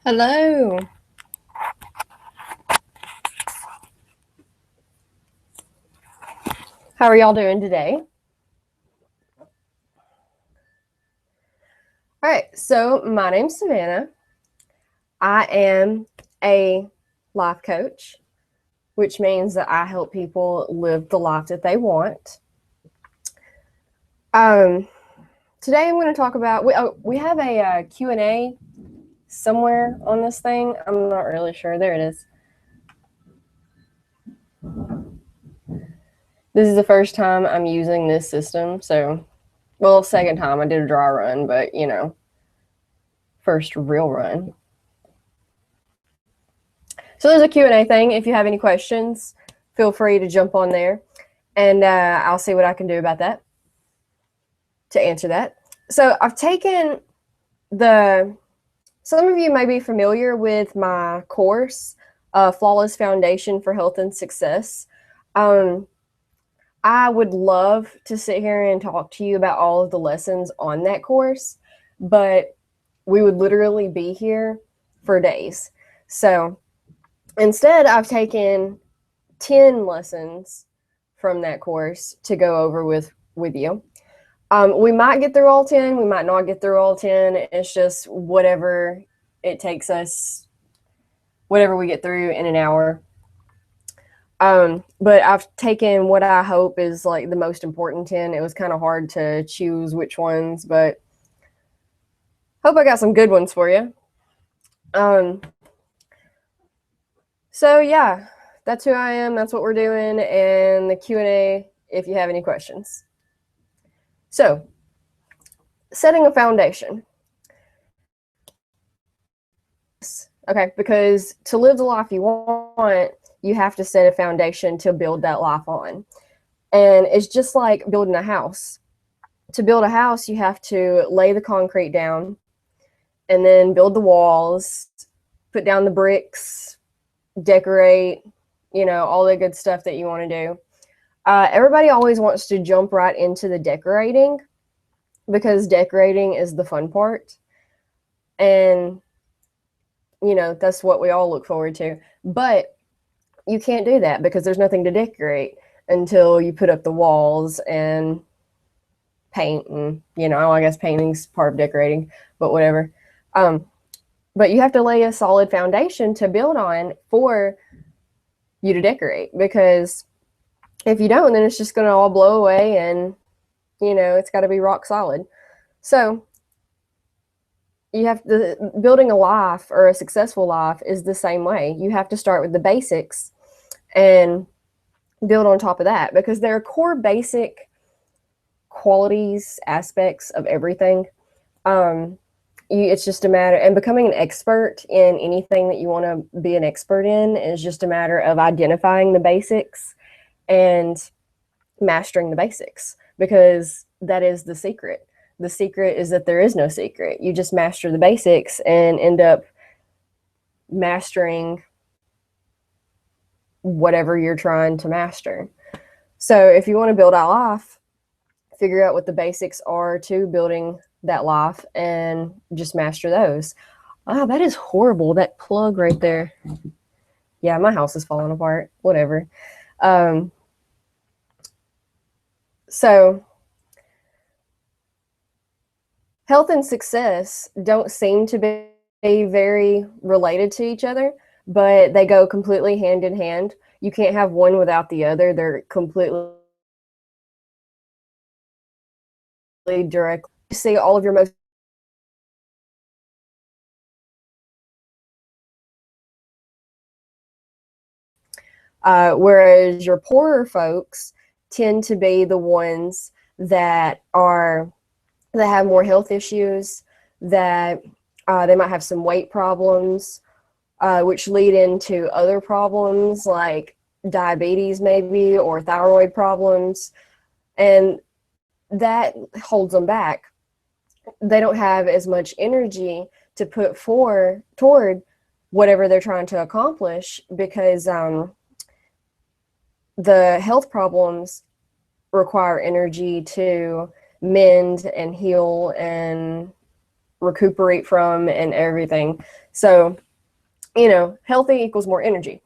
Hello. How are y'all doing today? All right, so my name's Savannah. I am a life coach, which means that I help people live the life that they want. Um, Today I'm going to talk about we have a Q&A somewhere on this thing. I'm not really sure. There it is. This is the first time I'm using this system, so second time I did a dry run, but first real run. So there's a Q&A thing. If you have any questions, feel free to jump on there, and I'll see what I can do about that to answer that. So I've taken some of you may be familiar with my course, Flawless Foundation for Health and Success. I would love to sit here and talk to you about all of the lessons on that course, but we would literally be here for days. So instead, I've taken 10 lessons from that course to go over with you. We might get through all 10, we might not get through all 10. It's just whatever it takes us, whatever we get through in an hour. But I've taken what I hope is like the most important 10. It was kind of hard to choose which ones, but hope I got some good ones for you. So yeah, that's who I am. That's what we're doing. And the Q&A, if you have any questions. So, setting a foundation. Okay, because to live the life you want, you have to set a foundation to build that life on. And it's just like building a house. To build a house, you have to lay the concrete down and then build the walls, put down the bricks, decorate, all the good stuff that you want to do. Everybody always wants to jump right into the decorating because decorating is the fun part. And, that's what we all look forward to. But you can't do that because there's nothing to decorate until you put up the walls and paint. And, I guess painting's part of decorating, but whatever. But you have to lay a solid foundation to build on for you to decorate, because if you don't, then it's just going to all blow away, and it's got to be rock solid. So you have to, building a life or a successful life is the same way. You have to start with the basics and build on top of that, because there are core basic qualities, aspects of everything. It's just a matter, and becoming an expert in anything that you want to be an expert in is just a matter of identifying the basics and mastering the basics, because that is the secret. The secret is that there is no secret. You just master the basics and end up mastering whatever you're trying to master. So if you want to build a life, figure out what the basics are to building that life and just master those. Oh, that is horrible. That plug right there. Yeah, my house is falling apart. Whatever. So health and success don't seem to be very related to each other, but they go completely hand in hand. You can't have one without the other. They're completely direct. You see all of your most whereas your poorer folks tend to be the ones that have more health issues, that they might have some weight problems, which lead into other problems like diabetes maybe, or thyroid problems, and that holds them back. They don't have as much energy to put toward whatever they're trying to accomplish, because the health problems require energy to mend and heal and recuperate from and everything. So, you know, healthy equals more energy.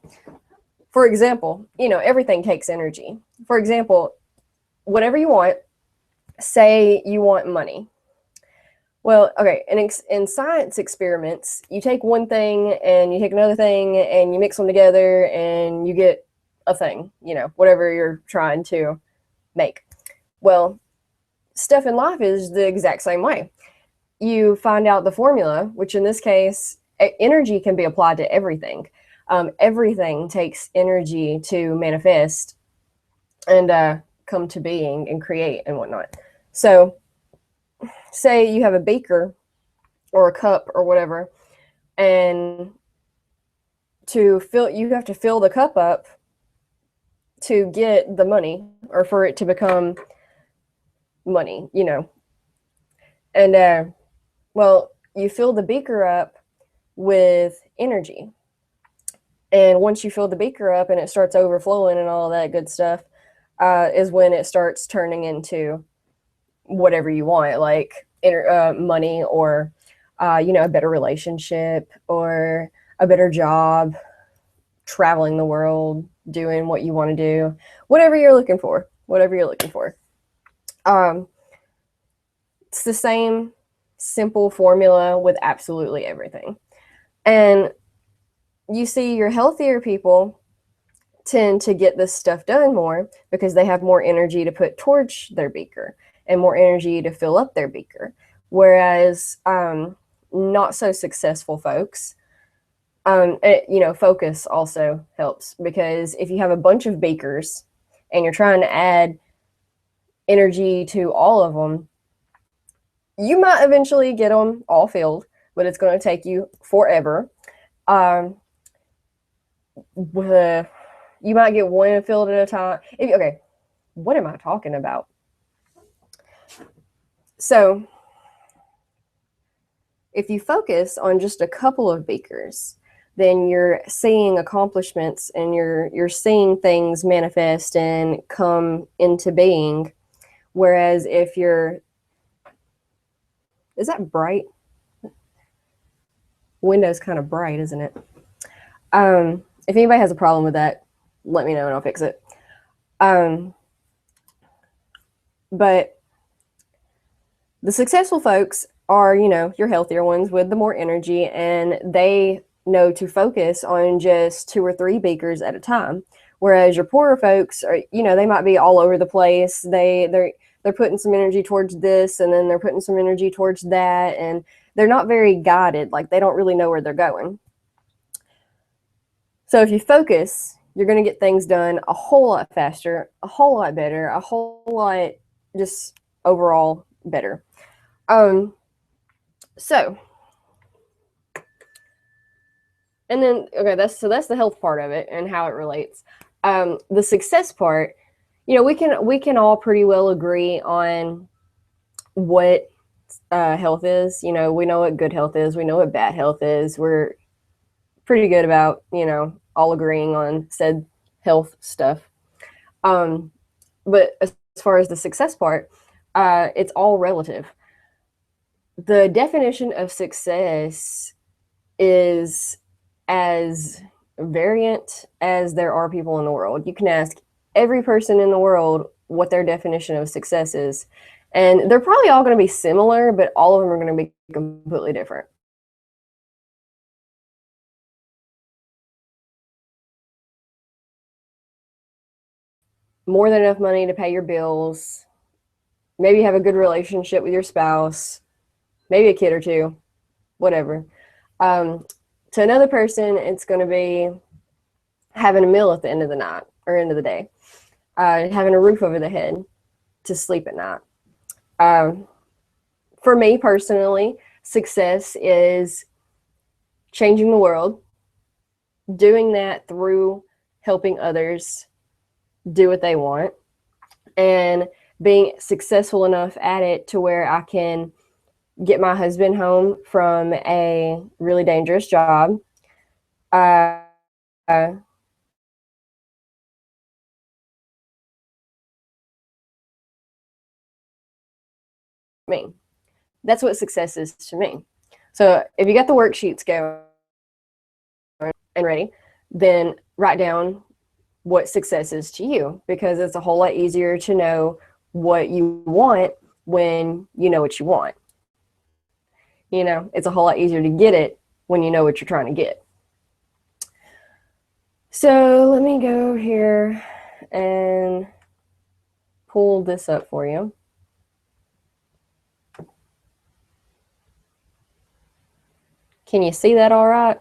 For example, you know, everything takes energy. For example, whatever you want, say you want money. Well, okay, in science experiments, you take one thing and you take another thing and you mix them together and you get a thing, you know, whatever you're trying to make. Well, stuff in life is the exact same way. You find out the formula, which in this case, energy can be applied to everything. Everything takes energy to manifest and come to being and create and whatnot. So, say you have a beaker or a cup or whatever, and to fill, you have to fill the cup up to get the money or for it to become money, you know. And well, you fill the beaker up with energy. And once you fill the beaker up and it starts overflowing and all that good stuff, is when it starts turning into whatever you want, like money or, you know, a better relationship or a better job, traveling the world, doing what you want to do, whatever you're looking for, whatever you're looking for. It's the same simple formula with absolutely everything. And you see, your healthier people tend to get this stuff done more because they have more energy to put towards their beaker and more energy to fill up their beaker. Whereas not so successful folks, you know, focus also helps, because if you have a bunch of beakers and you're trying to add energy to all of them, you might eventually get them all filled, but it's going to take you forever. You might get one filled at a time. Okay, what am I talking about? So, if you focus on just a couple of beakers, then you're seeing accomplishments and you're seeing things manifest and come into being. Whereas if you're, is that bright? Window's kind of bright, isn't it? If anybody has a problem with that, let me know and I'll fix it. But the successful folks are, you know, your healthier ones with the more energy, and they know to focus on just 2 or 3 beakers at a time. Whereas your poorer folks are, you know, they might be all over the place. They're putting some energy towards this, and then they're putting some energy towards that, and they're not very guided. Like, they don't really know where they're going. So if you focus, you're going to get things done a whole lot faster, a whole lot better, a whole lot just overall better. So, and then, okay, that's the health part of it and how it relates. The success part, you know, we can all pretty well agree on what health is. You know, we know what good health is. We know what bad health is. We're pretty good about, you know, all agreeing on said health stuff. But as far as the success part, it's all relative. The definition of success is as variant as there are people in the world. You can ask every person in the world what their definition of success is, and they're probably all going to be similar, but all of them are going to be completely different. More than enough money to pay your bills, maybe have a good relationship with your spouse, maybe a kid or two, whatever. To another person, it's going to be having a meal at the end of the night or end of the day, having a roof over the head to sleep at night. For me personally, success is changing the world, doing that through helping others do what they want, and being successful enough at it to where I can get my husband home from a really dangerous job. Me. That's what success is to me. So if you got the worksheets going and ready, then write down what success is to you, because it's a whole lot easier to know what you want when you know what you want. You know, it's a whole lot easier to get it when you know what you're trying to get. So let me go here and pull this up for you. Can you see that all right?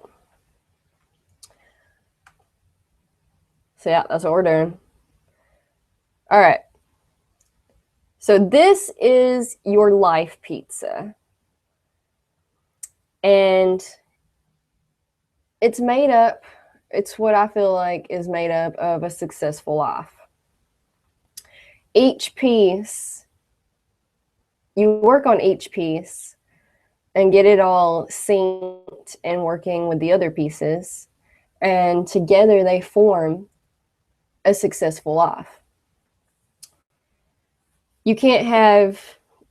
So yeah, that's what we're doing. All right. So this is your life pizza. And it's made up, it's what I feel like is made up of a successful life. Each piece, you work on each piece and get it all synced and working with the other pieces. And together they form a successful life. You can't have,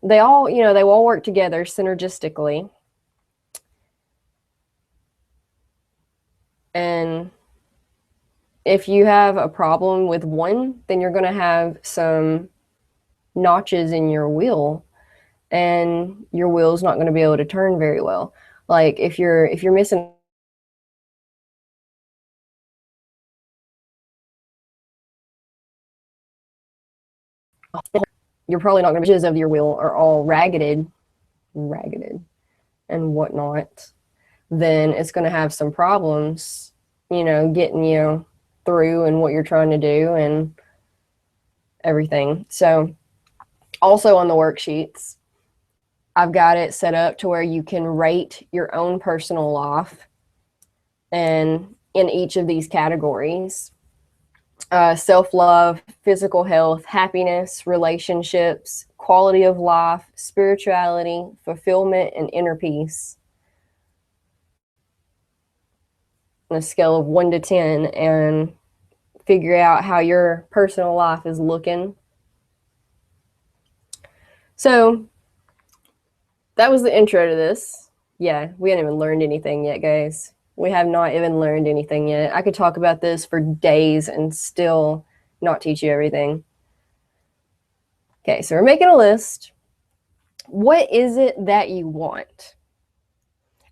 they all, you know, they all work together synergistically. And if you have a problem with one, then you're going to have some notches in your wheel, and your wheel's not going to be able to turn very well. Like if you're missing, you're probably not going to be, edges of your wheel are all ragged and whatnot, then it's going to have some problems, you know, getting you through and what you're trying to do and everything. So also on the worksheets, I've got it set up to where you can rate your own personal life and in each of these categories: self-love, physical health, happiness, relationships, quality of life, spirituality, fulfillment, and inner peace, on a scale of 1 to 10, and figure out how your personal life is looking. So that was the intro to this. Yeah, we haven't even learned anything yet, guys. We have not even learned anything yet. I could talk about this for days and still not teach you everything. Okay, so we're making a list. What is it that you want?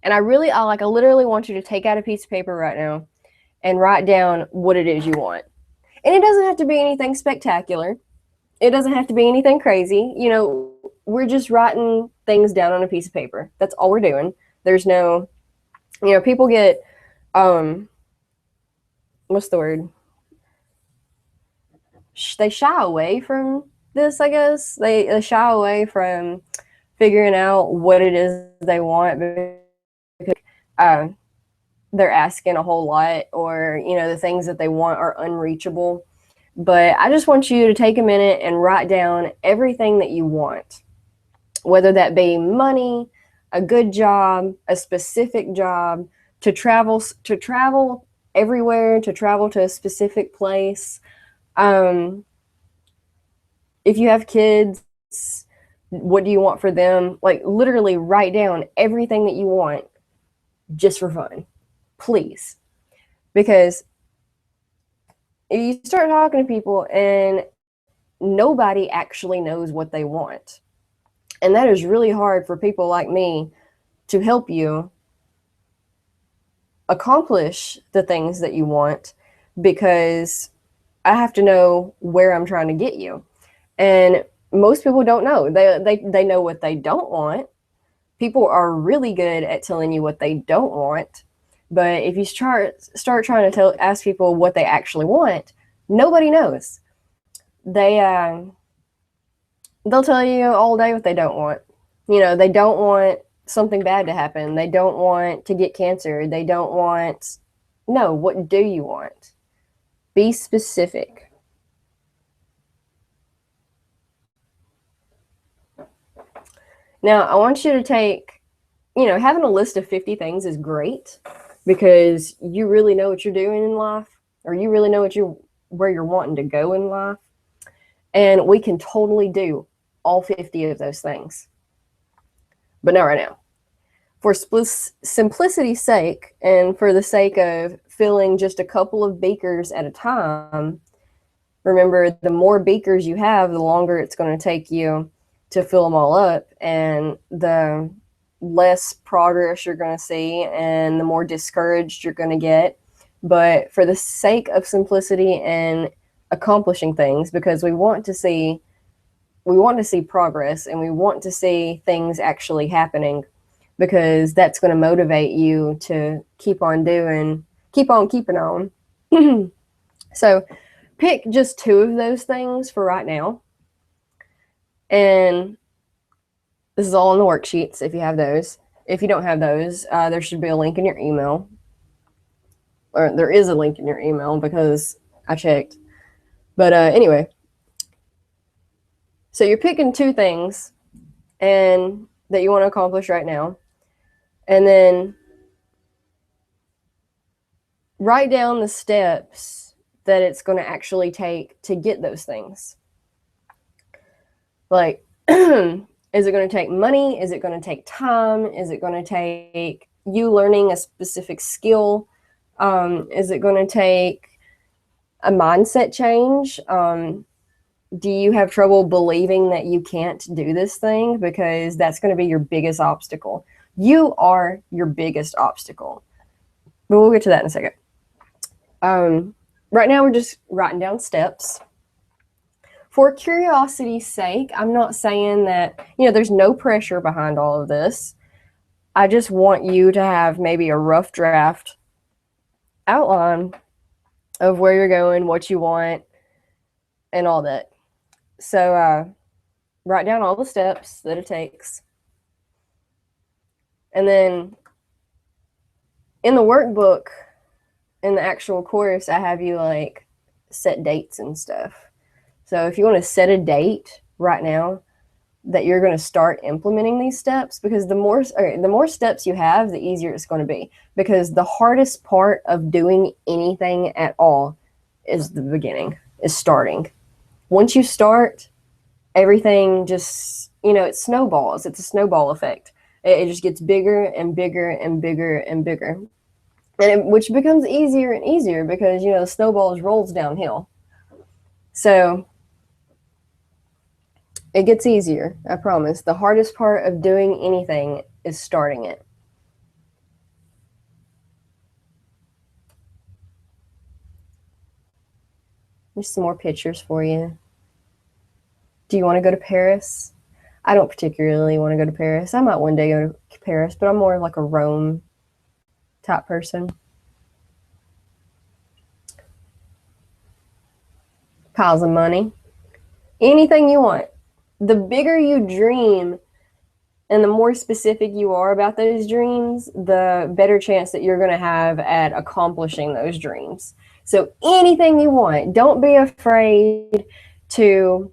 And I literally want you to take out a piece of paper right now and write down what it is you want. And it doesn't have to be anything spectacular. It doesn't have to be anything crazy. You know, we're just writing things down on a piece of paper. That's all we're doing. There's no, you know, people get, what's the word? They shy away from this, I guess. They shy away from figuring out what it is they want because they're asking a whole lot, or, you know, the things that they want are unreachable. But I just want you to take a minute and write down everything that you want, whether that be money, a good job, a specific job, to travel everywhere, to travel to a specific place. If you have kids, what do you want for them? Like, literally write down everything that you want just for fun, please. Because if you start talking to people and nobody actually knows what they want, and that is really hard for people like me to help you accomplish the things that you want, because I have to know where I'm trying to get you. And most people don't know. They know what they don't want. People are really good at telling you what they don't want. But if you start trying to ask people what they actually want, nobody knows. They'll tell you all day what they don't want. You know, they don't want something bad to happen. They don't want to get cancer. They don't want, no, what do you want? Be specific. Now, I want you to take, you know, having a list of 50 things is great, because you really know what you're doing in life, or you really know where you're wanting to go in life. And we can totally do all 50 of those things. but not right now. For simplicity's sake, and for the sake of filling just a couple of beakers at a time, remember, the more beakers you have, the longer it's going to take you to fill them all up, and the less progress you're going to see, and the more discouraged you're going to get. But for the sake of simplicity and accomplishing things, because we want to see progress, and we want to see things actually happening, because that's going to motivate you to keep on keeping on. So pick just 2 of those things for right now. And this is all in the worksheets if you have those. If you don't have those, there should be a link in your email. Or there is a link in your email because I checked. But anyway, so you're picking 2 things and that you want to accomplish right now. And then write down the steps that it's going to actually take to get those things. Like, is it going to take money? Is it going to take time? Is it going to take you learning a specific skill? Is it going to take a mindset change? Do you have trouble believing that you can't do this thing? Because that's going to be your biggest obstacle. You are your biggest obstacle. But we'll get to that in a second. Right now, we're just writing down steps. For curiosity's sake, I'm not saying that, there's no pressure behind all of this. I just want you to have maybe a rough draft outline of where you're going, what you want, and all that. So write down all the steps that it takes. And then in the workbook, in the actual course, I have you like set dates and stuff. So if you want to set a date right now that you're going to start implementing these steps, because the more steps you have, the easier it's going to be. Because the hardest part of doing anything at all is the beginning, is starting. Once you start, everything just, it snowballs. It's a snowball effect. It just gets bigger and bigger and bigger and bigger. Which becomes easier and easier because, the snowball rolls downhill. So it gets easier, I promise. The hardest part of doing anything is starting it. There's some more pictures for you. Do you want to go to Paris? I don't particularly want to go to Paris. I might one day go to Paris, but I'm more like a Rome type person. Piles of money. Anything you want. The bigger you dream and the more specific you are about those dreams, the better chance that you're going to have at accomplishing those dreams. So anything you want, don't be afraid to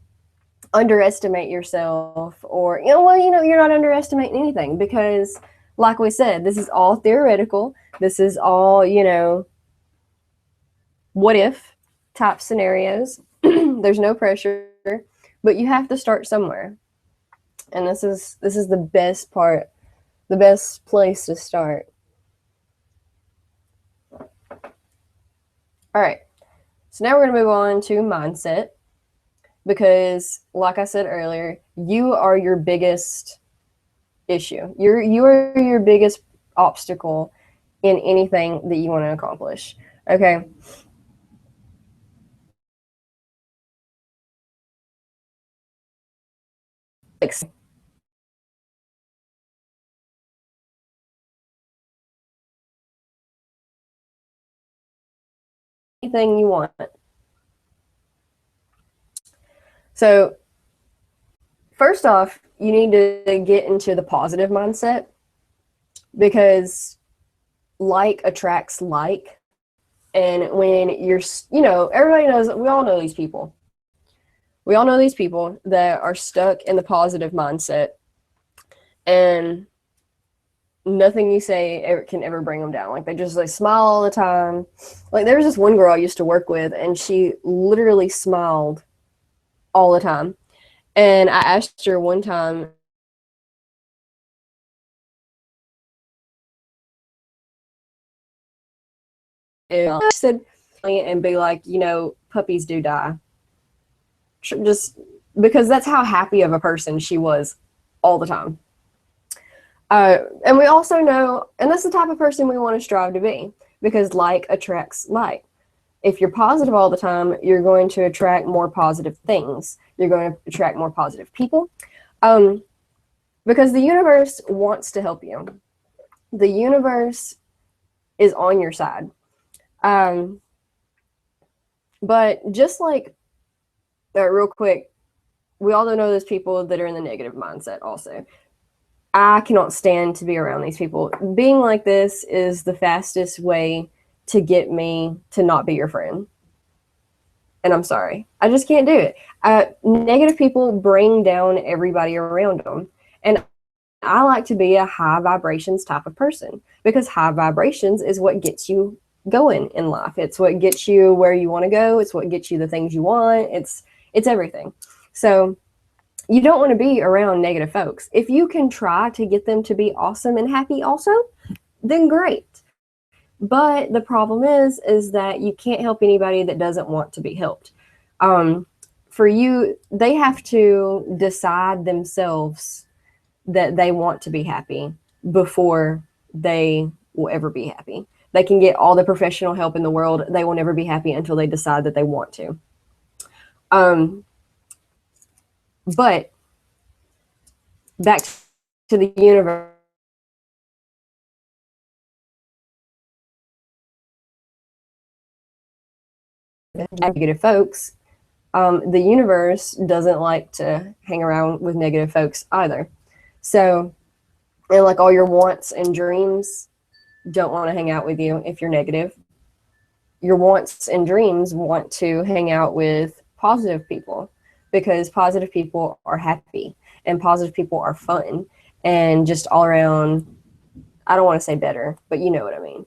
underestimate yourself, or, you're not underestimating anything, because like we said, this is all theoretical. This is all, what if type scenarios. There's no pressure, but you have to start somewhere. And this is the best part, the best place to start. All right. So now we're going to move on to mindset, because like I said earlier, you are your biggest issue. You are your biggest obstacle in anything that you want to accomplish. Okay. Anything you want. So first off, you need to get into the positive mindset, because like attracts like. And when you're, everybody knows, we all know these people. We all know these people that are stuck in the positive mindset, and nothing you say can ever bring them down. Like they smile all the time. Like there was this one girl I used to work with, and she literally smiled all the time. And I asked her one time, said and be like, puppies do die. Just because that's how happy of a person she was all the time. And we also know, and that's the type of person we want to strive to be, because like attracts like. If you're positive all the time, you're going to attract more positive things. You're going to attract more positive people. Because the universe wants to help you. The universe is on your side. But just like, real quick, we all know those people that are in the negative mindset also. I cannot stand to be around these people. Being like this is the fastest way to get me to not be your friend. And I'm sorry. I just can't do it. Negative people bring down everybody around them. And I like to be a high vibrations type of person, because high vibrations is what gets you going in life. It's what gets you where you want to go. It's what gets you the things you want. It's everything. So you don't want to be around negative folks. If you can try to get them to be awesome and happy also, then great. But the problem is that you can't help anybody that doesn't want to be helped. For you, they have to decide themselves that they want to be happy before they will ever be happy. They can get all the professional help in the world. They will never be happy until they decide that they want to. But back to the universe. Negative folks, the universe doesn't like to hang around with negative folks either. So, and like all your wants and dreams don't want to hang out with you if you're negative. Your wants and dreams want to hang out with positive people, because positive people are happy and positive people are fun and just all around, I don't want to say better, but you know what I mean.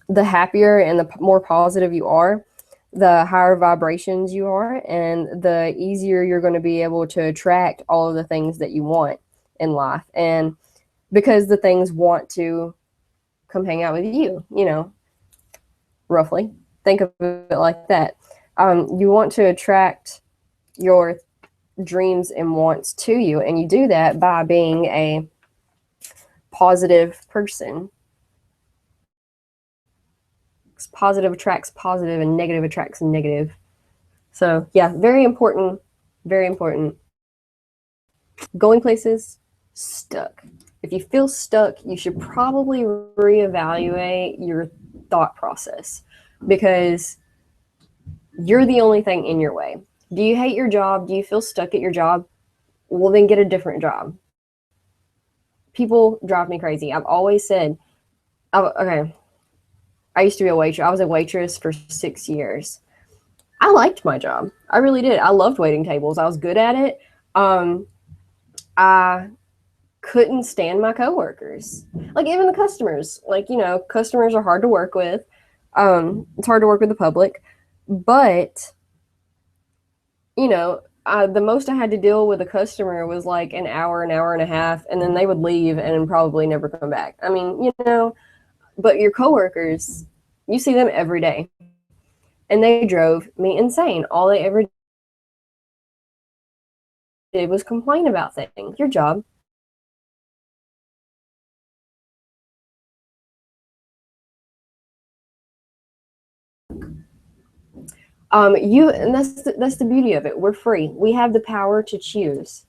The happier and the more positive you are, the higher vibrations you are, and the easier you're going to be able to attract all of the things that you want in life. And because the things want to come hang out with you, roughly. Think of it like that. You want to attract your dreams and wants to you, and you do that by being a positive person. Positive attracts positive and negative attracts negative. So yeah, very important, very important. Going places, stuck. If you feel stuck, you should probably reevaluate your thought process, because you're the only thing in your way. Do you hate your job? Do you feel stuck at your job? Well, then get a different job. People drive me crazy. I've always said, okay, I used to be a waitress. I was a waitress for 6 years. I liked my job. I really did. I loved waiting tables. I was good at it. I couldn't stand my coworkers. Like even the customers. Like, customers are hard to work with. It's hard to work with the public. But, the most I had to deal with a customer was like an hour and a half, and then they would leave and probably never come back. I mean, but your coworkers, you see them every day. And they drove me insane. All they ever did was complain about things. Your job. And that's the beauty of it. We're free. We have the power to choose.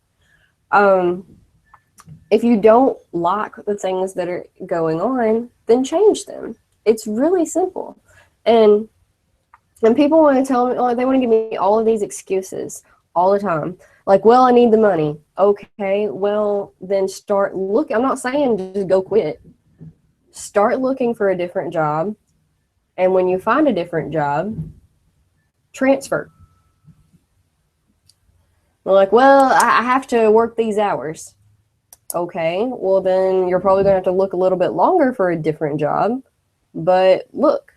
If you don't like the things that are going on, then change them. It's really simple. And people want to tell me, like, they want to give me all of these excuses all the time. Like, well, I need the money. Okay, well, then start looking. I'm not saying just go quit. Start looking for a different job. And when you find a different job, transfer. They're like, well, I have to work these hours. Okay, well, then you're probably going to have to look a little bit longer for a different job. But look,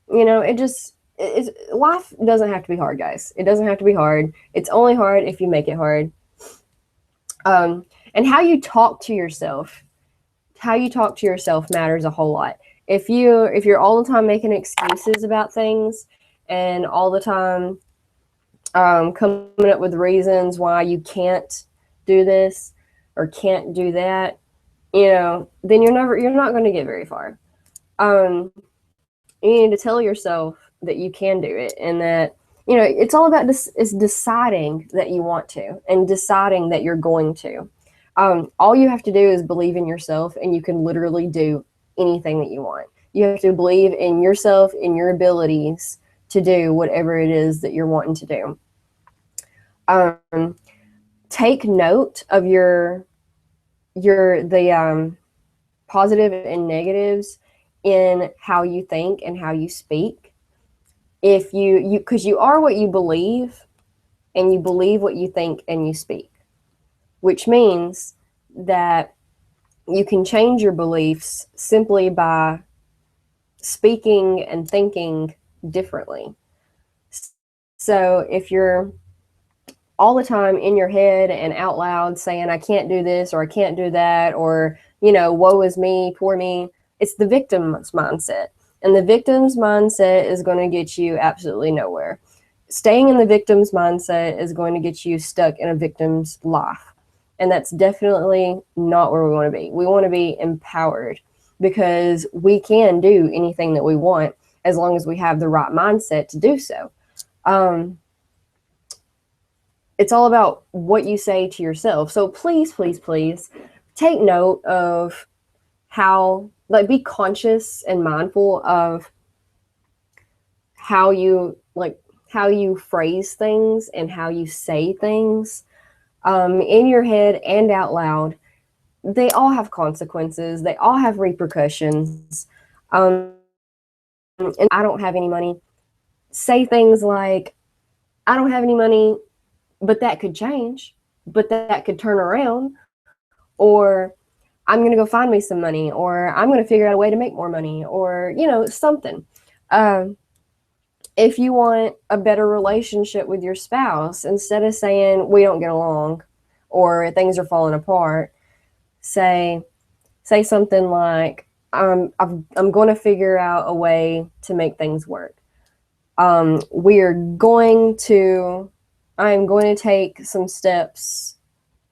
life doesn't have to be hard, guys. It doesn't have to be hard. It's only hard if you make it hard. And how you talk to yourself matters a whole lot. If you're all the time making excuses about things and all the time coming up with reasons why you can't do this or can't do that, then you're not going to get very far. You need to tell yourself that you can do it, and that it's all about is deciding that you want to and deciding that you're going to. All you have to do is believe in yourself, and you can literally do anything that you want. You have to believe in yourself, in your abilities to do whatever it is that you're wanting to do. Take note of the positive and negatives in how you think and how you speak. If because you are what you believe, and you believe what you think and you speak, which means that you can change your beliefs simply by speaking and thinking differently. So if you're all the time in your head and out loud saying, I can't do this or I can't do that, or, woe is me, poor me, it's the victim's mindset. And the victim's mindset is going to get you absolutely nowhere. Staying in the victim's mindset is going to get you stuck in a victim's life. And that's definitely not where we want to be. We want to be empowered, because we can do anything that we want as long as we have the right mindset to do so. It's all about what you say to yourself. So please, please, please take note of how, be conscious and mindful of how you phrase things and how you say things in your head and out loud. They all have consequences. They all have repercussions. And I don't have any money. Say things like, I don't have any money, but that could change, but that could turn around, or I'm going to go find me some money, or I'm going to figure out a way to make more money, or, something. If you want a better relationship with your spouse, instead of saying we don't get along or things are falling apart, say something like, I'm going to figure out a way to make things work. I'm going to take some steps,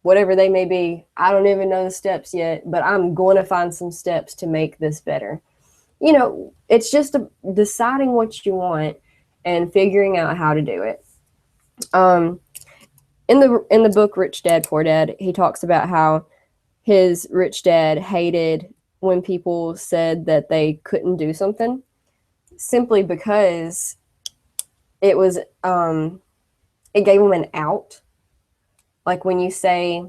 whatever they may be. I don't even know the steps yet, but I'm going to find some steps to make this better. It's just deciding what you want and figuring out how to do it. In the book Rich Dad Poor Dad, he talks about how his rich dad hated when people said that they couldn't do something, simply because it was it gave them an out. Like when you say,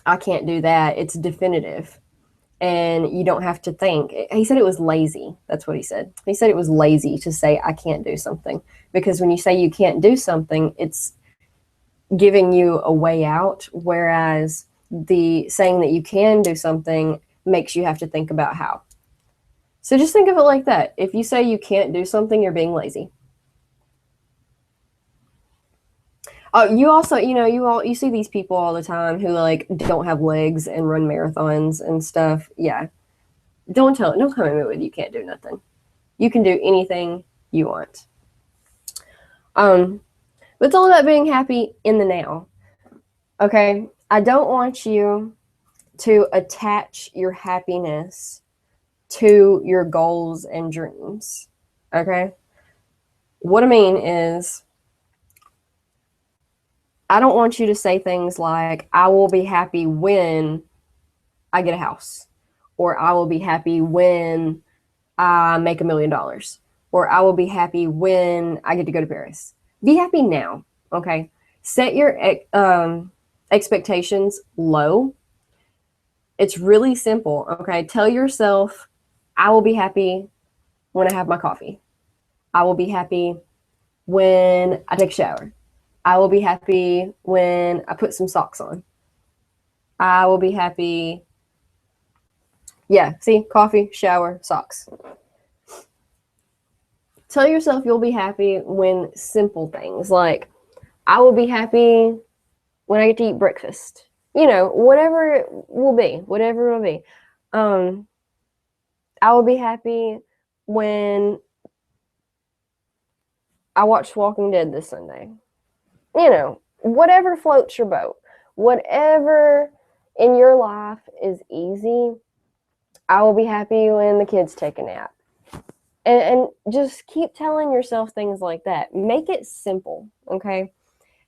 I can't do that, it's definitive and you don't have to think. He said it was lazy. That's what he said. He said it was lazy to say, I can't do something, because when you say you can't do something, it's giving you a way out. Whereas the saying that you can do something makes you have to think about how. So just think of it like that. If you say you can't do something, you're being lazy. You also, you see these people all the time who don't have legs and run marathons and stuff. Yeah. Don't come at me with you can't do nothing. You can do anything you want. But it's all about being happy in the now. Okay? I don't want you to attach your happiness to your goals and dreams. Okay? What I mean is, I don't want you to say things like, I will be happy when I get a house, or I will be happy when I make $1 million, or I will be happy when I get to go to Paris. Be happy now, okay? Set your expectations low. It's really simple, okay? Tell yourself, I will be happy when I have my coffee. I will be happy when I take a shower. I will be happy when I put some socks on. I will be happy. Yeah, see, coffee, shower, socks. Tell yourself you'll be happy when simple things like, I will be happy when I get to eat breakfast. Whatever it will be. I will be happy when I watched Walking Dead this Sunday. You know, whatever floats your boat, whatever in your life is easy, I will be happy when the kids take a nap. And just keep telling yourself things like that. Make it simple, okay?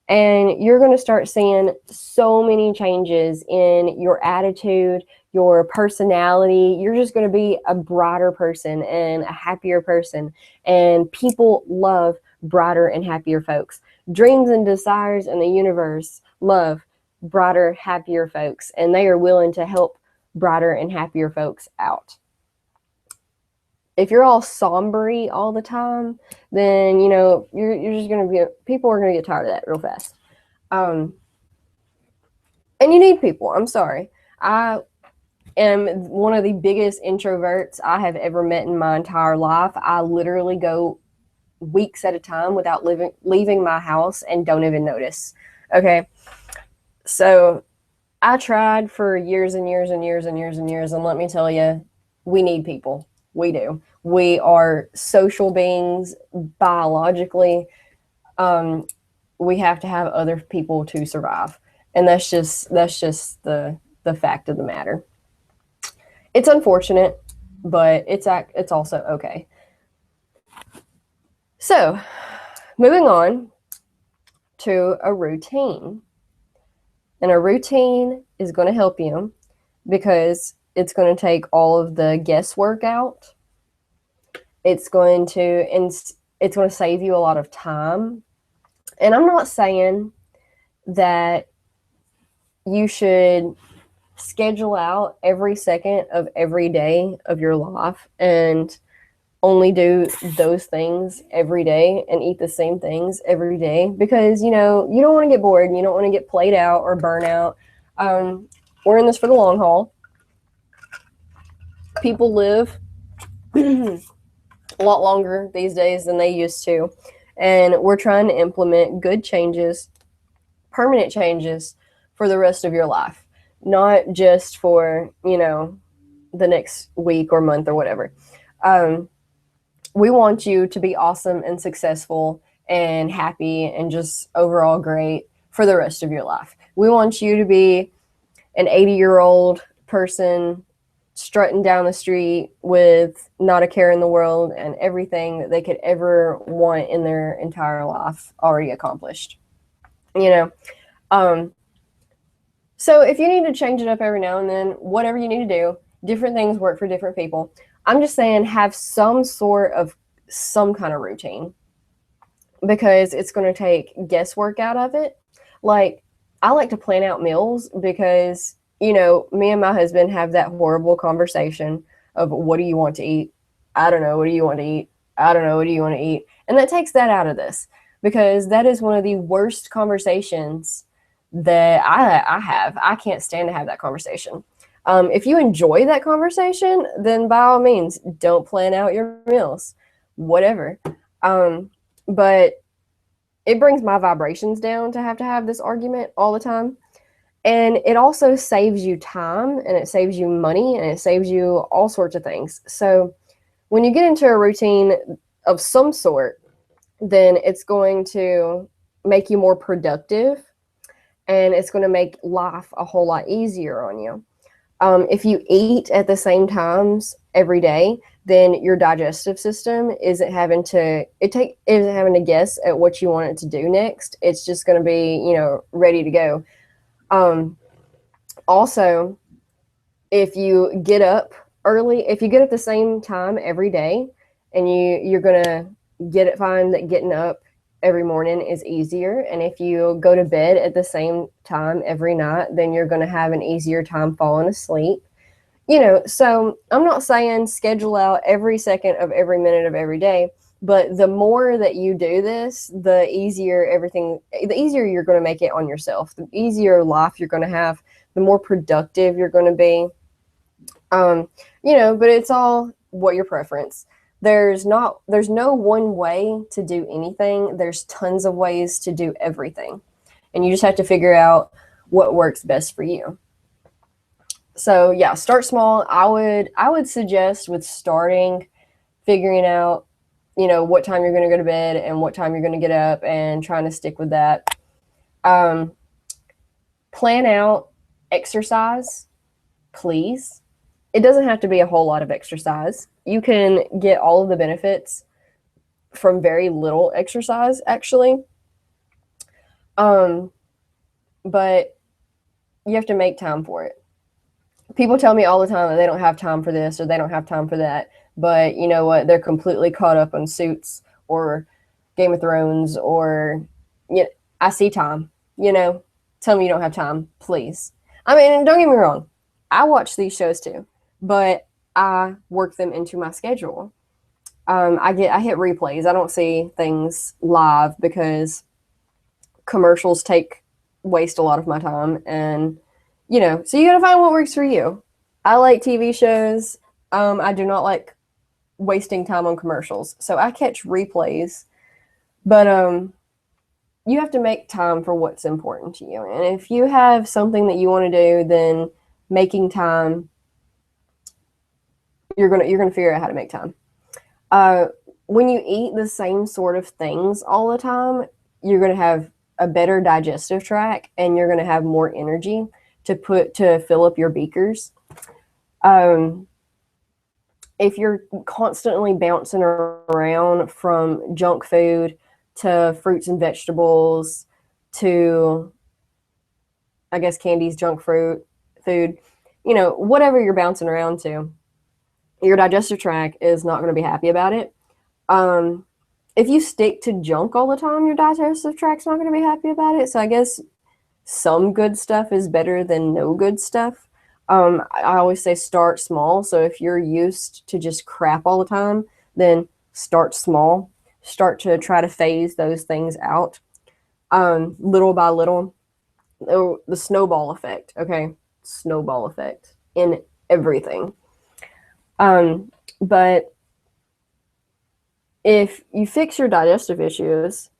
And you're going to start seeing so many changes in your attitude, your personality. You're just going to be a brighter person and a happier person. And people love brighter and happier folks. Dreams and desires in the universe love brighter, happier folks. And they are willing to help brighter and happier folks out. If you're all somber all the time, then, you know, you're just going to be, people are going to get tired of that real fast. And you need people. I'm sorry. I am one of the biggest introverts I have ever met in my entire life. I literally go weeks at a time without leaving my house and don't even notice. Okay. So I tried for years and years and years and years and years. And let me tell you, we need people. We do. We are social beings biologically. We have to have other people to survive. And that's just the fact of the matter. It's unfortunate, but it's also okay. So, moving on to a routine. And a routine is going to help you because it's going to take all of the guesswork out. It's going to save you a lot of time. And I'm not saying that you should schedule out every second of every day of your life and only do those things every day and eat the same things every day, because, you know, you don't want to get bored and you don't want to get played out or burn out. We're in this for the long haul. People live a lot longer these days than they used to. And we're trying to implement good changes, permanent changes for the rest of your life, not just for, you know, the next week or month or whatever. We want you to be awesome and successful and happy and just overall great for the rest of your life. We want you to be an 80-year-old person strutting down the street with not a care in the world and everything that they could ever want in their entire life already accomplished. You know, so if you need to change it up every now and then, whatever you need to do, different things work for different people. I'm just saying have some kind of routine, because it's going to take guesswork out of it. Like, I like to plan out meals because, you know, me and my husband have that horrible conversation of, what do you want to eat? I don't know. What do you want to eat? I don't know. What do you want to eat? And that takes that out of this, because that is one of the worst conversations that I have. I can't stand to have that conversation. If you enjoy that conversation, then by all means, don't plan out your meals, whatever. But it brings my vibrations down to have this argument all the time. And it also saves you time, and it saves you money, and it saves you all sorts of things. So when you get into a routine of some sort, then it's going to make you more productive, and it's going to make life a whole lot easier on you. If you eat at the same times every day, then your digestive system isn't having to guess at what you want it to do next. It's just going to be, you know, ready to go. Also, if you get up early, if you get up the same time every day, and you're going to find that getting up every morning is easier. And if you go to bed at the same time every night, then you're going to have an easier time falling asleep. You know, so I'm not saying schedule out every second of every minute of every day, but the more that you do this, the easier you're going to make it on yourself, the easier life you're going to have, the more productive you're going to be. You know, but it's all what your preference. There's no one way to do anything. There's tons of ways to do everything. And you just have to figure out what works best for you. So yeah, start small. I would suggest with starting, figuring out, what time you're going to go to bed and what time you're going to get up, and trying to stick with that. Um, Plan out exercise, please. It doesn't have to be a whole lot of exercise. You can get all of the benefits from very little exercise, actually. Um, but you have to make time for it. People tell me all the time that they don't have time for this or they don't have time for that. But you know what? They're completely caught up on Suits or Game of Thrones or, you know, I see time. Tell me you don't have time, please. I mean, don't get me wrong. I watch these shows too, but I work them into my schedule. I hit replays. I don't see things live because commercials waste a lot of my time, and so you gotta find what works for you. I like TV shows. I do not like wasting time on commercials, so I catch replays. But you have to make time for what's important to you, and if you have something that you want to do, then making time, you're gonna figure out how to make time. When you eat the same sort of things all the time, you're going to have a better digestive tract, and you're going to have more energy to fill up your beakers. If you're constantly bouncing around from junk food to fruits and vegetables to, I guess, candies, junk food, whatever you're bouncing around to, your digestive tract is not going to be happy about it. If you stick to junk all the time, your digestive tract's not going to be happy about it. So I guess some good stuff is better than no good stuff. I always say start small. So if you're used to just crap all the time, then start small. Start to try to phase those things out, little by little. The snowball effect, okay? Snowball effect in everything. But if you fix your digestive issues,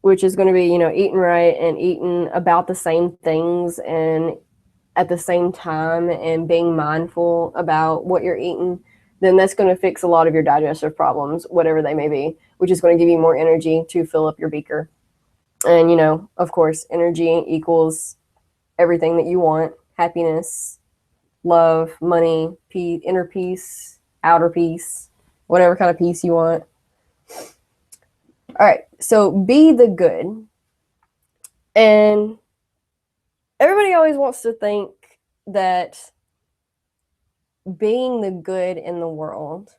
which is going to be, eating right and eating about the same things and at the same time and being mindful about what you're eating, then that's going to fix a lot of your digestive problems, whatever they may be, which is going to give you more energy to fill up your beaker. And, of course, energy equals everything that you want: happiness, love, money, peace, inner peace, outer peace, whatever kind of peace you want. All right, so be the good. And everybody always wants to think that being the good in the world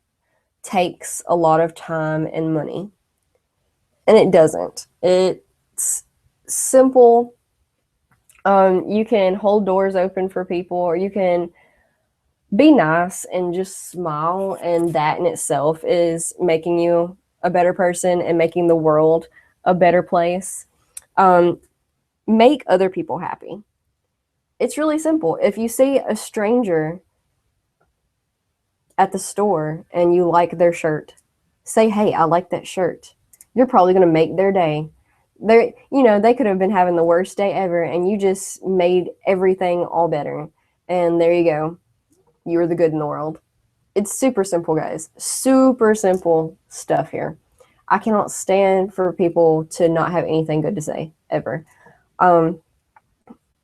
takes a lot of time and money. And it doesn't. It's simple. You can hold doors open for people, or you can be nice and just smile, and that in itself is making you a better person and making the world a better place. Make other people happy. It's really simple. If you see a stranger at the store and you like their shirt, say, "Hey, I like that shirt." You're probably going to make their day. They could have been having the worst day ever, and you just made everything all better. And there you go. You are the good in the world. It's super simple, guys. Super simple stuff here. I cannot stand for people to not have anything good to say, ever.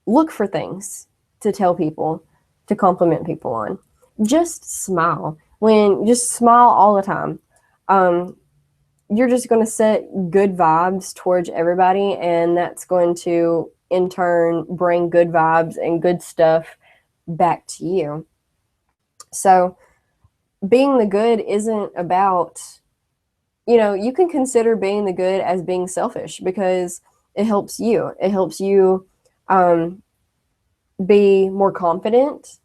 Look for things to tell people, to compliment people on. Just smile. Just smile all the time. You're just going to set good vibes towards everybody, and that's going to, in turn, bring good vibes and good stuff back to you. So being the good isn't about, you can consider being the good as being selfish, because it helps you. It helps you be more confident.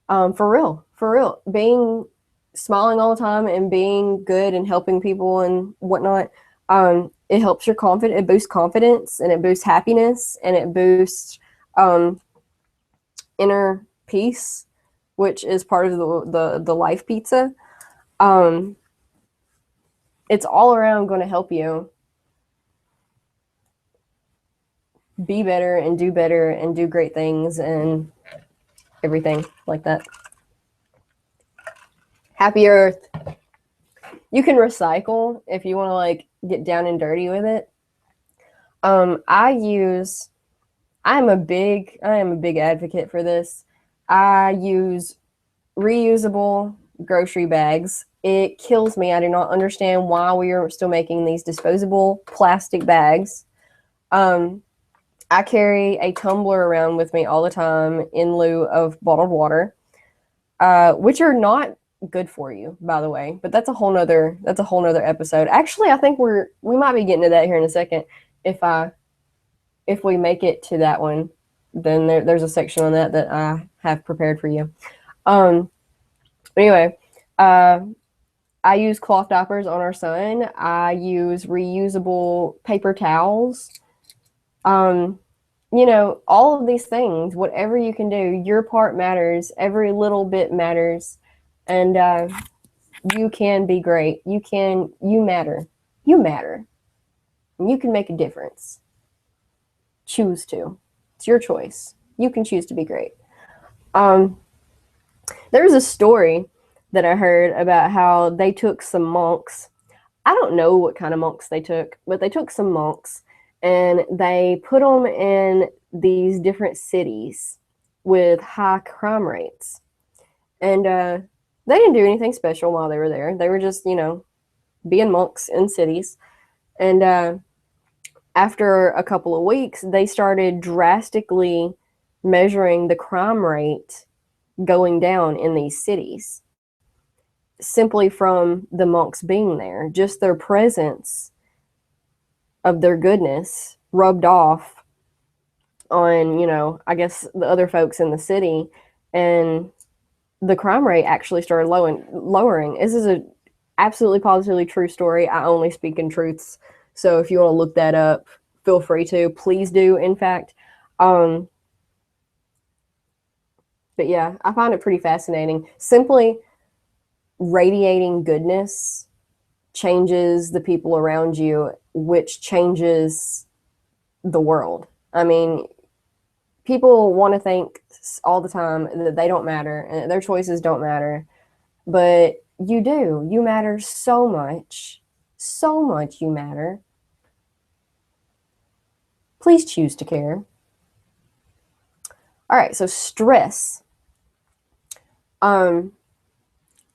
For real. Smiling all the time and being good and helping people and whatnot, it helps your confidence. It boosts confidence, and it boosts happiness, and it boosts inner peace, which is part of the life pizza. It's all around going to help you be better and do great things. And everything like that. Happy Earth. You can recycle if you want to like get down and dirty with it. I am a big advocate for this. I use reusable grocery bags. It kills me. I do not understand why we are still making these disposable plastic bags. I carry a tumbler around with me all the time in lieu of bottled water, which are not good for you, by the way. But that's a whole nother episode. Actually, I think we might be getting to that here in a second. If we make it to that one, then there's a section on that I have prepared for you. Anyway, I use cloth diapers on our son. I use reusable paper towels. You know, all of these things, whatever you can do, your part matters. Every little bit matters. And you can be great. You matter. You matter. And you can make a difference. Choose to. It's your choice. You can choose to be great. There was a story that I heard about how they took some monks. I don't know what kind of monks they took, but they took some monks and they put them in these different cities with high crime rates. And they didn't do anything special while they were there. They were just, you know, being monks in cities. And after a couple of weeks, they started drastically measuring the crime rate going down in these cities simply from the monks being there. Just their presence of their goodness rubbed off on, you know, I guess the other folks in the city, and the crime rate actually started lowering. This is a absolutely positively true story. I only speak in truths. So if you want to look that up, feel free to. Please do, in fact. But yeah, I find it pretty fascinating. Simply radiating goodness changes the people around you, which changes the world. I mean, people want to think all the time that they don't matter and their choices don't matter, but you do. You matter so much. So much you matter. Please choose to care. All right, so stress.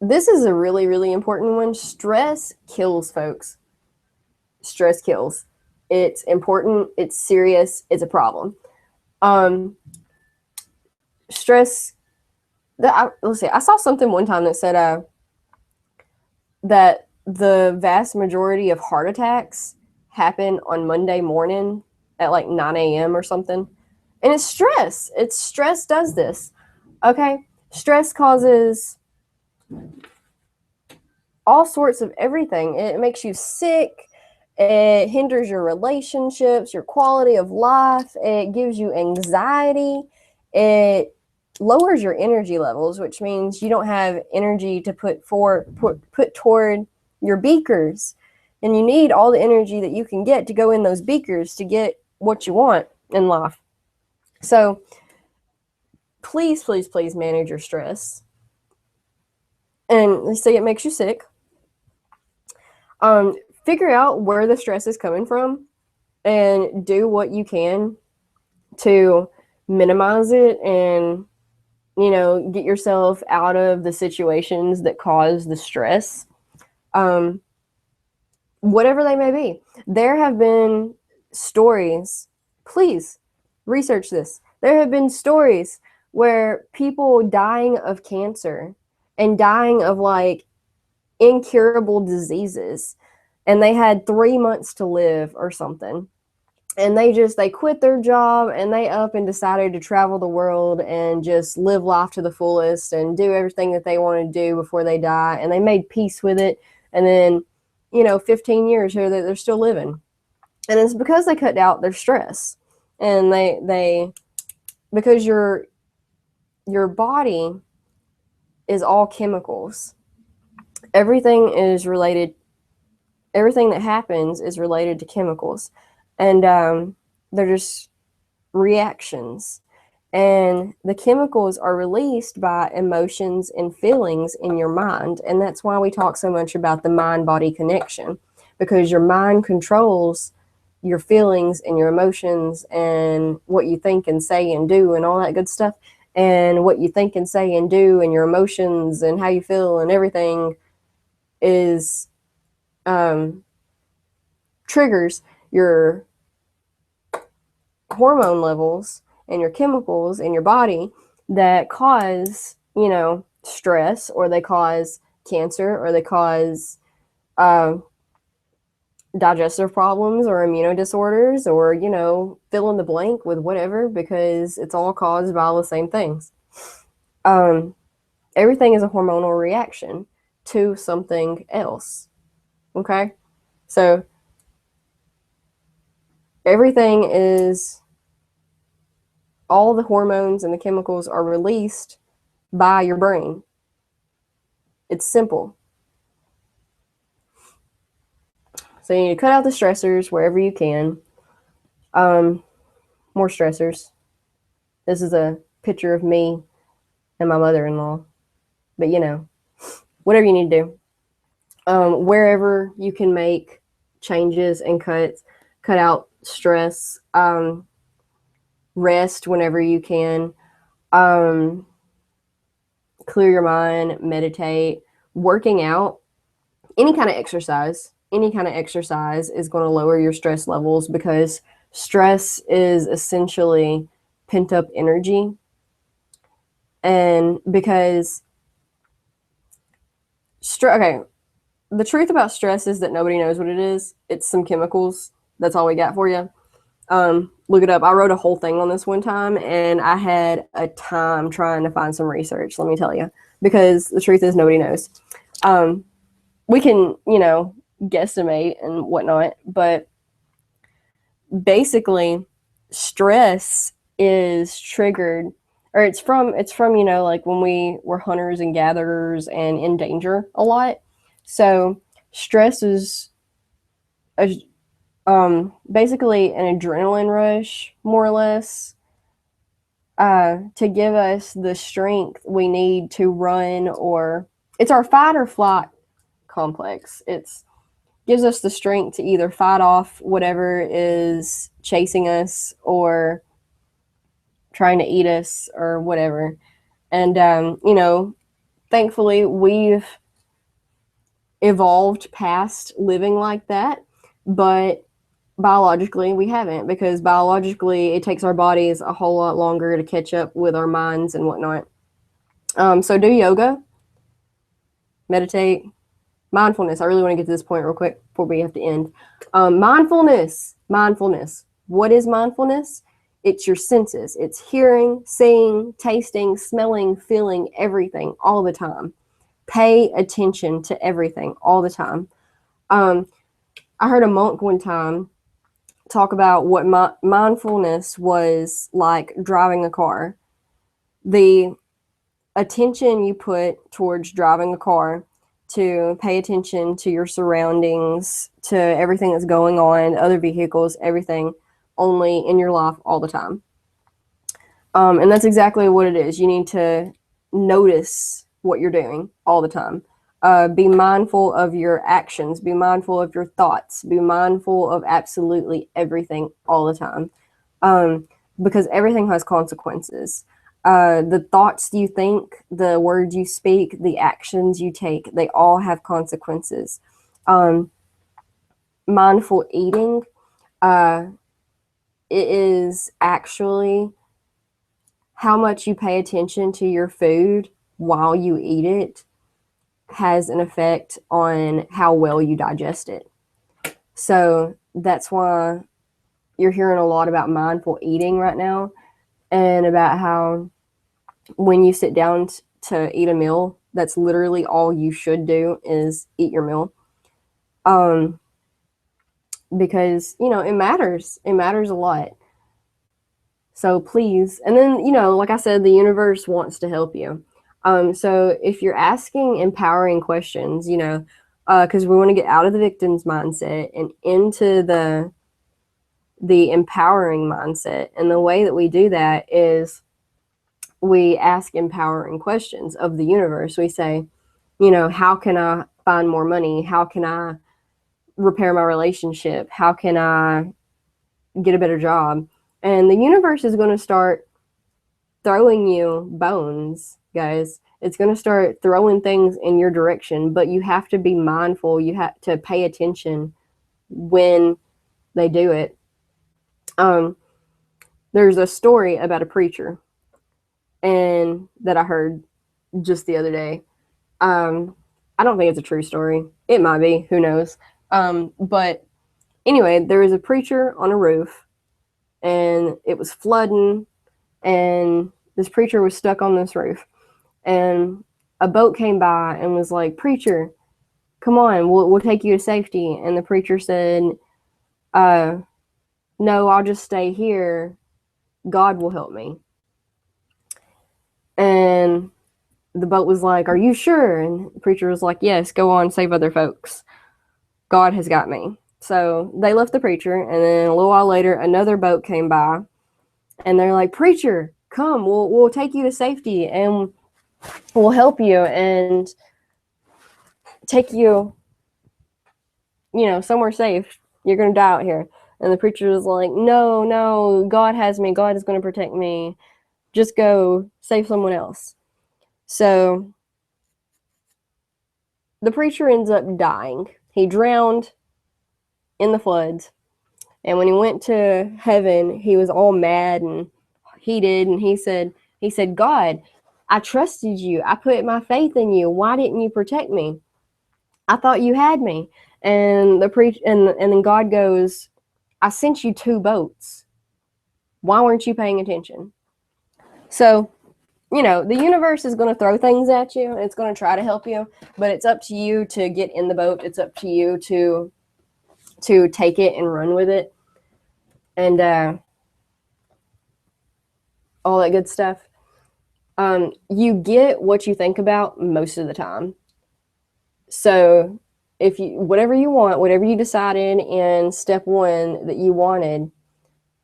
This is a really, really important one. Stress kills, folks. Stress kills. It's important. It's serious. It's a problem. Stress. Let's see. I saw something one time that said that the vast majority of heart attacks happen on Monday morning at like 9 a.m. or something. And it's stress. It's stress does this. Okay? Stress causes all sorts of everything. It makes you sick. It hinders your relationships, your quality of life. It gives you anxiety. It lowers your energy levels, which means you don't have energy to put toward your beakers. And you need all the energy that you can get to go in those beakers to get what you want in life. So please, please, please manage your stress. And they say it makes you sick. Figure out where the stress is coming from and do what you can to minimize it and, you know, get yourself out of the situations that cause the stress, whatever they may be. There have been stories, please research this. There have been stories where people dying of cancer and dying of like incurable diseases, and they had 3 months to live or something, and they quit their job and they up and decided to travel the world and just live life to the fullest and do everything that they want to do before they die, and they made peace with it. And then, you know, 15 years here they're still living, and it's because they cut out their stress. And they because your body is all chemicals. Everything that happens is related to chemicals, and they're just reactions. And the chemicals are released by emotions and feelings in your mind. And that's why we talk so much about the mind-body connection, because your mind controls your feelings and your emotions and what you think and say and do and all that good stuff. And what you think and say and do and your emotions and how you feel and everything is triggers your hormone levels and your chemicals in your body that cause, stress, or they cause cancer, or they cause digestive problems or immunodisorders, or, fill in the blank with whatever, because it's all caused by all the same things. Everything is a hormonal reaction to something else. Okay? So everything is, all the hormones and the chemicals are released by your brain. It's simple. So you need to cut out the stressors wherever you can. More stressors. This is a picture of me and my mother-in-law. But whatever you need to do. Wherever you can make changes and cut out stress. Rest whenever you can. Clear your mind, meditate, working out, any kind of exercise is going to lower your stress levels, because stress is essentially pent up energy. And because the truth about stress is that nobody knows what it is. It's some chemicals. That's all we got for you. Look it up. I wrote a whole thing on this one time, and I had a time trying to find some research, let me tell you, because the truth is nobody knows. We can, guesstimate and whatnot, but basically stress is triggered, or it's from, like when we were hunters and gatherers and in danger a lot. So stress is basically an adrenaline rush, more or less, to give us the strength we need to run, or it's our fight or flight complex. It's gives us the strength to either fight off whatever is chasing us or trying to eat us or whatever. And thankfully we've evolved past living like that, but biologically we haven't, because biologically it takes our bodies a whole lot longer to catch up with our minds and whatnot. So do yoga, meditate, mindfulness. I really want to get to this point real quick before we have to end. Mindfulness. What is mindfulness? It's your senses. It's hearing, seeing, tasting, smelling, feeling, everything all the time. Pay attention to everything all the time. I heard a monk one time talk about what mindfulness was like driving a car. The attention you put towards driving a car, to pay attention to your surroundings, to everything that's going on, other vehicles, everything, only in your life all the time. And that's exactly what it is. You need to notice what you're doing all the time. Be mindful of your actions. Be mindful of your thoughts. Be mindful of absolutely everything all the time. Because everything has consequences. The thoughts you think, the words you speak, the actions you take, they all have consequences. Mindful eating, it is actually how much you pay attention to your food while you eat it has an effect on how well you digest it. So that's why you're hearing a lot about mindful eating right now, and about how when you sit down to eat a meal, that's literally all you should do is eat your meal. Because, it matters. It matters a lot. So please, and then, like I said, the universe wants to help you. So if you're asking empowering questions, because we want to get out of the victim's mindset and into the empowering mindset. And the way that we do that is we ask empowering questions of the universe. We say, you know, how can I find more money? How can I repair my relationship? How can I get a better job? And the universe is going to start throwing you bones, guys. It's going to start throwing things in your direction, but you have to be mindful. You have to pay attention when they do it. There's a story about a preacher and that I heard just the other day. I don't think it's a true story. It might be, who knows. But anyway, there was a preacher on a roof and it was flooding, and this preacher was stuck on this roof, and a boat came by and was like, "Preacher, come on, we'll take you to safety." And the preacher said, "No, I'll just stay here. God will help me." And the boat was like, "Are you sure?" And the preacher was like, "Yes, go on, save other folks. God has got me." So they left the preacher, and then a little while later, another boat came by, and they're like, "Preacher, come, we'll take you to safety, and we'll help you, and take you, you know, somewhere safe. You're gonna die out here." And the preacher was like, "No, God has me. God is gonna protect me. Just go save someone else." So the preacher ends up dying. He drowned in the floods. And when he went to heaven, he was all mad and heated. And he said, "God, I trusted you. I put my faith in you. Why didn't you protect me? I thought you had me." And then God goes, "I sent you 2 boats. Why weren't you paying attention?" So, you know, the universe is going to throw things at you. It's going to try to help you, but it's up to you to get in the boat. It's up to you to take it and run with it, and all that good stuff. You get what you think about most of the time. So if you, whatever you want, whatever you decided in step 1 that you wanted,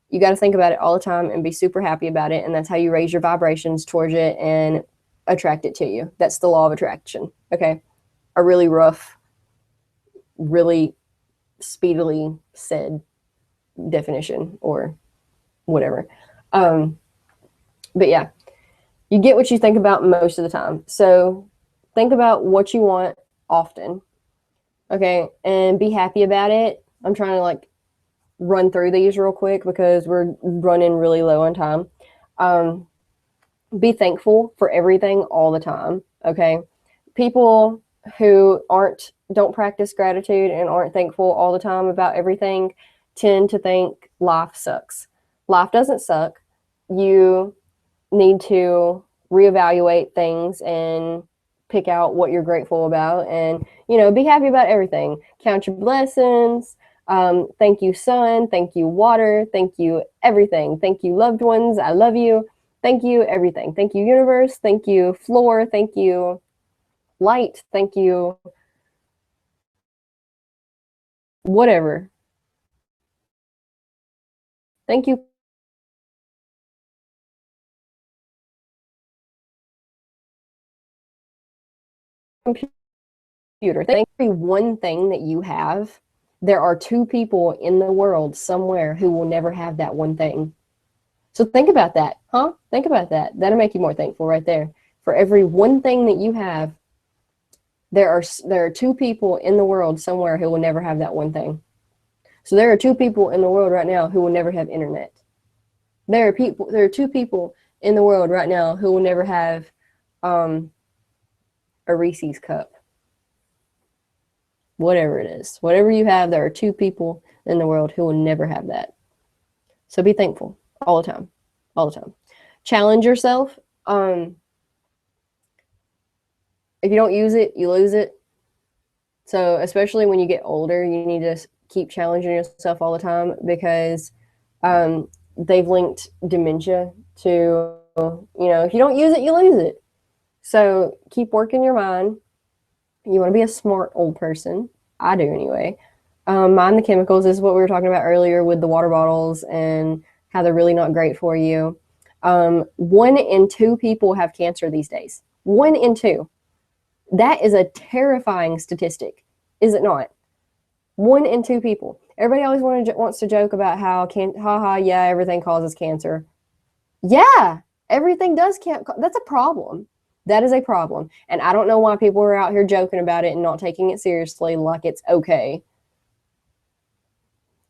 you got to think about it all the time and be super happy about it. And that's how you raise your vibrations towards it and attract it to you. That's the law of attraction. Okay. A really rough, really speedily said definition or whatever. But yeah, you get what you think about most of the time. So think about what you want often. Okay. And be happy about it. I'm trying to like run through these real quick because we're running really low on time. Be thankful for everything all the time. Okay. People who don't practice gratitude and aren't thankful all the time about everything tend to think life sucks. Life doesn't suck. You need to reevaluate things and pick out what you're grateful about, and, you know, be happy about everything. Count your blessings. Thank you, sun. Thank you, water. Thank you, everything. Thank you, loved ones. I love you. Thank you, everything. Thank you, universe. Thank you, floor. Thank you, light. Thank you, whatever. Thank you, computer. Thank you, one thing that you have. There are 2 people in the world somewhere who will never have that one thing. So think about that, huh? Think about that. That'll make you more thankful right there. For every one thing that you have, there are 2 people in the world somewhere who will never have that one thing. So there are 2 people in the world right now who will never have internet. There are 2 people in the world right now who will never have a Reese's cup. Whatever it is. Whatever you have, there are 2 people in the world who will never have that. So be thankful all the time. All the time. Challenge yourself. If you don't use it, you lose it. So especially when you get older, you need to keep challenging yourself all the time, because they've linked dementia to, you know, if you don't use it, you lose it. So keep working your mind. You want to be a smart old person. I do anyway. Mind the chemicals is what we were talking about earlier with the water bottles and how they're really not great for you. 1 in 2 people have cancer these days. 1 in 2. That is a terrifying statistic, is it not? 1 in 2 people. Everybody always wants to joke about how yeah, everything causes cancer. Yeah, everything does. That's a problem. That is a problem. And I don't know why people are out here joking about it and not taking it seriously like it's okay.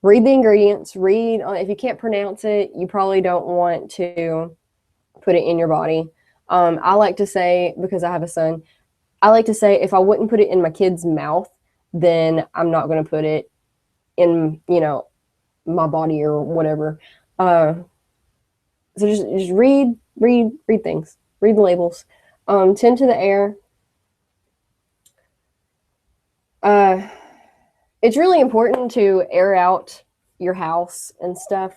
Read the ingredients. Read, if you can't pronounce it, you probably don't want to put it in your body. I like to say, because I have a son, I like to say if I wouldn't put it in my kid's mouth, then I'm not going to put it in, my body or whatever. So just read things. Read the labels. Tend to the air. It's really important to air out your house and stuff.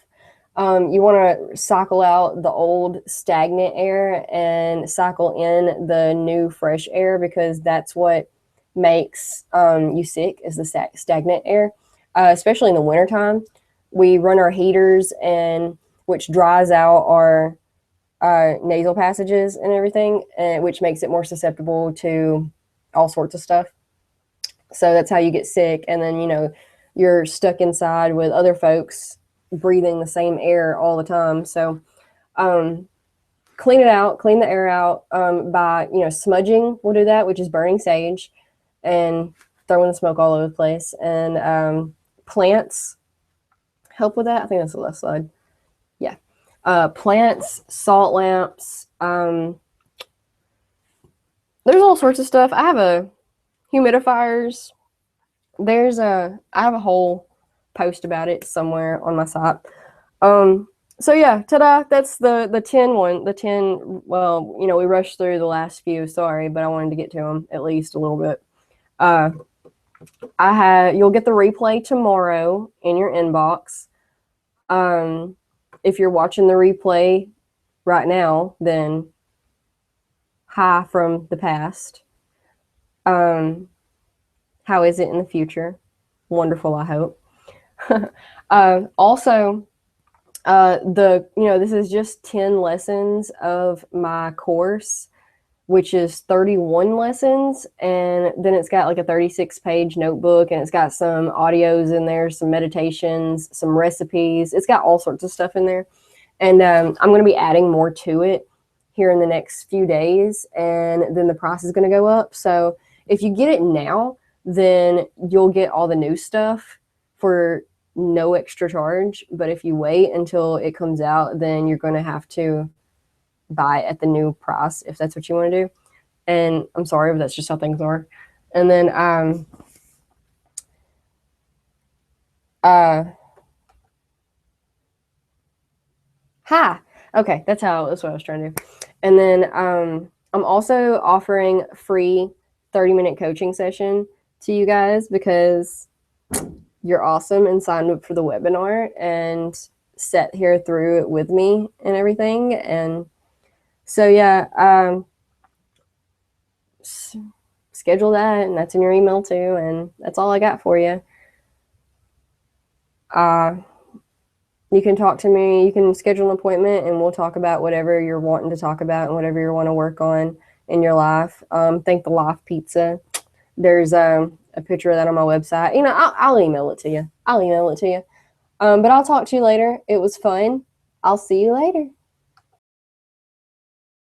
You want to cycle out the old stagnant air and cycle in the new fresh air, because that's what makes you sick, is the stagnant air, especially in the wintertime. We run our heaters, and which dries out our nasal passages and everything, which makes it more susceptible to all sorts of stuff. So that's how you get sick. And then, you're stuck inside with other folks breathing the same air all the time. So clean it out, clean the air out by, smudging will do that, which is burning sage and throwing the smoke all over the place. And plants help with that. I think that's the left slide. Yeah. Plants, salt lamps. There's all sorts of stuff. I have humidifiers. I have a whole post about it somewhere on my site. So yeah, ta-da, that's the 10 one. The 10, well, we rushed through the last few, sorry, but I wanted to get to them at least a little bit. You'll get the replay tomorrow in your inbox. If you're watching the replay right now, then hi from the past. How is it in the future? Wonderful, I hope. Also, this is just 10 lessons of my course, which is 31 lessons. And then it's got like a 36-page notebook, and it's got some audios in there, some meditations, some recipes. It's got all sorts of stuff in there. And I'm going to be adding more to it here in the next few days. And then the price is going to go up. So if you get it now, then you'll get all the new stuff for no extra charge. But if you wait until it comes out, then you're going to have to buy it at the new price if that's what you want to do. And I'm sorry, but that's just how things are. And then okay, that's what I was trying to do. And then I'm also offering free 30-minute coaching session to you guys, because you're awesome and signed up for the webinar and sat here through it with me and everything. And so yeah, schedule that, and that's in your email too. And that's all I got for you. You can talk to me, you can schedule an appointment, and we'll talk about whatever you're wanting to talk about and whatever you want to work on in your life. Thank the Life Pizza. There's a picture of that on my website. I'll email it to you. But I'll talk to you later. It was fun. I'll see you later.